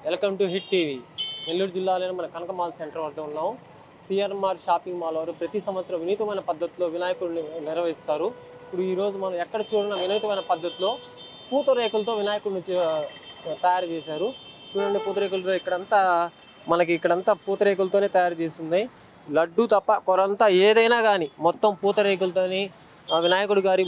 Welcome to hit TV. Nellore జిల్లాలోని మన కనక mall centre వద్ద ఉన్నాం. సిఆర్ఎంఆర్ షాపింగ్ మాల్ వారు ప్రతి సంవత్సరం వినూతమైన పద్ధతిలో వినాయకుడిని నిర్వహిస్తారు. ఇప్పుడు ఈరోజు మనం ఎక్కడ చూడడం వినూతమైన పద్ధతిలో పూతరేకులతో వినాయకుడిని తయారు చేశారు. చూడండి, పూతరేకులతో ఇక్కడంతా పూతరేకులతోనే తయారు చేస్తుంది. లడ్డు తప్ప కొరంతా ఏదైనా కానీ మొత్తం పూతరేకులతోని వినాయకుడు గారి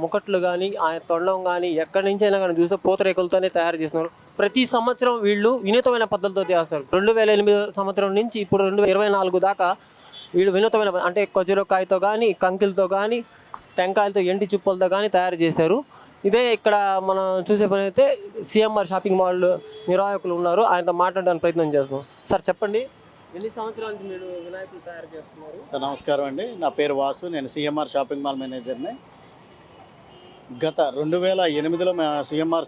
ముకట్లు కానీ ఆయన తొండం కానీ ఎక్కడి నుంచి అయినా కానీ చూస్తే పూతరేకులతోనే తయారు చేస్తున్నారు. ప్రతి సంవత్సరం వీళ్ళు వినూతమైన పద్ధతులతో చేస్తారు. 2008 సంవత్సరం నుంచి ఇప్పుడు 2024 దాకా వీళ్ళు వినూతమైన అంటే ఖజురకాయతో కానీ, కంకిలతో కానీ, టెంకాయలతో, ఎండి చుప్పలతో కానీ తయారు చేశారు. ఇదే ఇక్కడ మనం చూసే పని అయితే సిఎంఆర్ షాపింగ్ మాల్ నిర్వాహకులు ఉన్నారు, ఆయనతో మాట్లాడడానికి ప్రయత్నం చేస్తున్నాం. సార్ చెప్పండి, ఎన్ని సంవత్సరాల నుంచి మీరు వినాయకులు తయారు చేస్తున్నారు? సార్ నమస్కారం అండి, నా పేరు వాసు, నేను సిఎంఆర్ షాపింగ్ మాల్ మేనేజర్ని. గత 2008లో సిఎంఆర్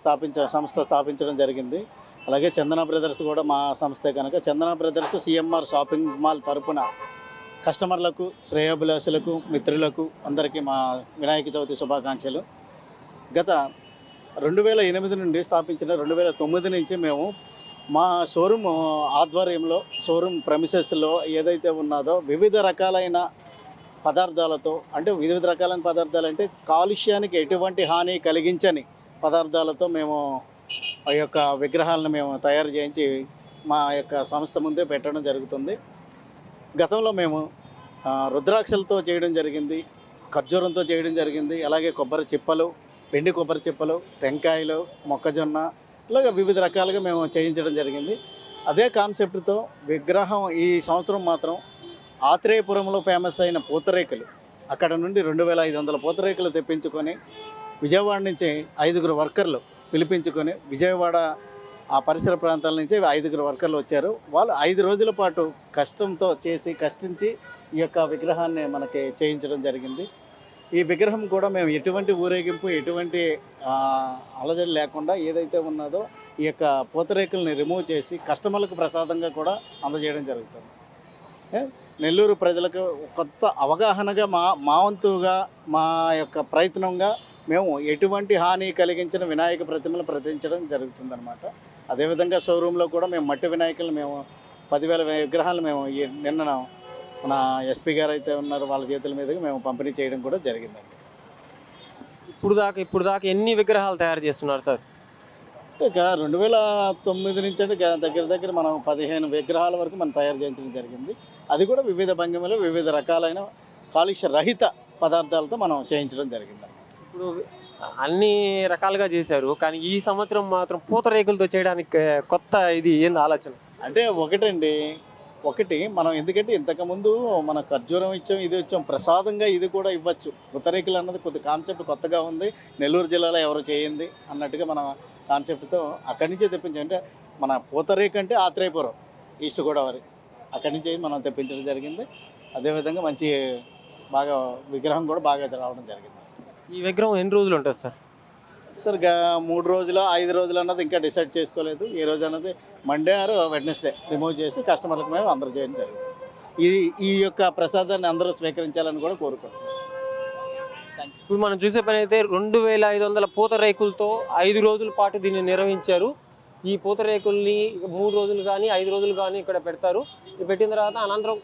సంస్థ స్థాపించడం జరిగింది. అలాగే చందన బ్రదర్స్ కూడా మా సంస్థే కనుక చందన బ్రదర్స్ సిఎంఆర్ షాపింగ్ మాల్ తరపున కస్టమర్లకు, శ్రేయోభిలాషులకు, మిత్రులకు అందరికీ మా వినాయక చవితి శుభాకాంక్షలు. గత 2008 నుండి స్థాపించిన 2009 నుంచి మేము మా షోరూమ్ ఆధ్వర్యంలో, షోరూమ్ ప్రెమిసెస్లో ఏదైతే ఉన్నదో వివిధ రకాలైన పదార్థాలతో, అంటే వివిధ రకాలైన పదార్థాలు అంటే కాలుష్యానికి ఎటువంటి హాని కలిగించని పదార్థాలతో మేము ఆ యొక్క విగ్రహాలను మేము తయారు చేయించి మా యొక్క సంస్థ ముందే పెట్టడం జరుగుతుంది. గతంలో మేము రుద్రాక్షలతో చేయడం జరిగింది, ఖర్జూరంతో చేయడం జరిగింది, అలాగే కొబ్బరి చిప్పలు, వెండి కొబ్బరి చిప్పలు, టెంకాయలు, మొక్కజొన్న, ఇలాగ వివిధ రకాలుగా మేము చేయించడం జరిగింది. అదే కాన్సెప్ట్తో విగ్రహం ఈ సంవత్సరం మాత్రం ఆత్రేయపురంలో ఫేమస్ అయిన పూతరేకులు, అక్కడ నుండి 2500 పూతరేకులు తెప్పించుకొని విజయవాడ నుంచి 5 వర్కర్లు పిలిపించుకొని, విజయవాడ ఆ పరిసర ప్రాంతాల నుంచి 5 వర్కర్లు వచ్చారు. వాళ్ళు 5 రోజుల పాటు కష్టించి ఈ యొక్క విగ్రహాన్ని మనకి చేయించడం జరిగింది. ఈ విగ్రహం కూడా మేము ఎటువంటి ఊరేగింపు, ఎటువంటి అలజడి లేకుండా ఏదైతే ఉన్నదో ఈ యొక్క పూతరేకుల్ని రిమూవ్ చేసి కస్టమర్లకు ప్రసాదంగా కూడా అందజేయడం జరుగుతుంది. నెల్లూరు ప్రజలకు కొత్త అవగాహనగా మా వంతుగా, మా యొక్క ప్రయత్నంగా మేము ఎటువంటి హాని కలిగించిన వినాయక ప్రతిమలు ప్రతించడం జరుగుతుందన్నమాట. అదేవిధంగా షోరూంలో కూడా మేము మట్టి వినాయకులు మేము 10,000 విగ్రహాలు మేము నిన్న మన ఎస్పీ గారు అయితే ఉన్నారు, వాళ్ళ చేతుల మీదుగా మేము పంపిణీ చేయడం కూడా జరిగిందండి. ఇప్పుడు దాకా ఎన్ని విగ్రహాలు తయారు చేస్తున్నారు సార్? ఇక 2009 నుంచి అంటే దగ్గర మనం 15 విగ్రహాల వరకు మనం తయారు చేయించడం జరిగింది. అది కూడా వివిధ భంగిమలు, వివిధ రకాలైన కాలుష్య రహిత పదార్థాలతో మనం చేయించడం జరిగింది. ఇప్పుడు అన్ని రకాలుగా చేశారు, కానీ ఈ సంవత్సరం మాత్రం పూతరేకులతో చేయడానికి కొత్త ఇది ఏంది ఆలోచన? అంటే ఒకటి మనం ఎందుకంటే ఇంతకుముందు మన ఖర్జూరం ఇచ్చాం, ఇది ఇచ్చాం, ప్రసాదంగా ఇది కూడా ఇవ్వచ్చు. పూతరేకులు అన్నది కొద్ది కాన్సెప్ట్ కొత్తగా ఉంది, నెల్లూరు జిల్లాలో ఎవరు చేయింది అన్నట్టుగా మన కాన్సెప్ట్తో అక్కడి నుంచే తెప్పించాం. అంటే మన పూతరేకు అంటే ఆత్రేయపురం, ఈస్ట్ గోదావరి, అక్కడి నుంచి మనం తెప్పించడం జరిగింది. అదేవిధంగా బాగా విగ్రహం కూడా బాగా రావడం జరిగింది. ఈ విగ్రహం ఎన్ని రోజులు ఉంటుంది సార్? సార్ 3 రోజులు 5 రోజులు అన్నది ఇంకా డిసైడ్ చేసుకోలేదు. ఏ రోజు అన్నది మండే ఆర్ వెడ్నెస్డే రిమూవ్ చేసి కస్టమర్లకు మేము అందరూ చేయడం జరిగింది. ఈ యొక్క ప్రసాదాన్ని అందరూ స్వీకరించాలని కూడా కోరుకుంటున్నాం. ఇప్పుడు మనం చూసే పని అయితే 2500 పూతరేకులతో 5 రోజుల పాటు దీన్ని నిర్వహించారు. ఈ పూతరేకుల్ని 3 రోజులు కానీ 5 రోజులు కానీ ఇక్కడ పెడతారు. పెట్టిన తర్వాత అనంతరం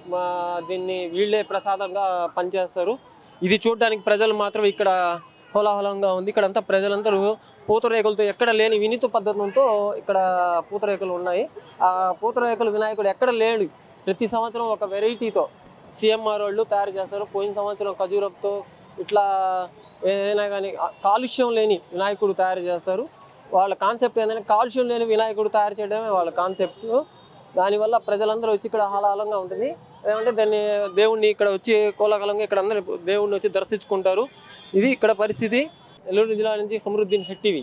దీన్ని వీళ్ళే ప్రసాదంగా పనిచేస్తారు. ఇది చూడడానికి ప్రజలు మాత్రం ఇక్కడ హోలాహలంగా ఉంది. ఇక్కడంతా ప్రజలందరూ పూతరేకులతో ఎక్కడ లేని వినూత్న పద్ధతులతో ఇక్కడ పూతరేకులు ఉన్నాయి. ఆ పూతరేకులు వినాయకుడు ఎక్కడ లేడు, ప్రతి సంవత్సరం ఒక వెరైటీతో సిఎంఆర్ వాళ్ళు తయారు చేస్తారు. పోయిన సంవత్సరం ఖజూరంతో ఇట్లా ఏదైనా కానీ కాలుష్యం లేని వినాయకుడు తయారు చేస్తారు. వాళ్ళ కాన్సెప్ట్ ఏంటంటే కాలుష్యం లేని వినాయకుడు తయారు చేయడమే వాళ్ళ కాన్సెప్ట్. దానివల్ల ప్రజలందరూ వచ్చి ఇక్కడ హలాహలంగా ఉంటుంది. ఏమంటే దేవుణ్ణి ఇక్కడ వచ్చి కోలాహలంగా ఇక్కడ అందరూ దేవుణ్ణి వచ్చి దర్శించుకుంటారు. ఇది ఇక్కడ పరిస్థితి. నెల్లూరు జిల్లా నుంచి ఫమరుద్దీన్, హిట్ టీవీ.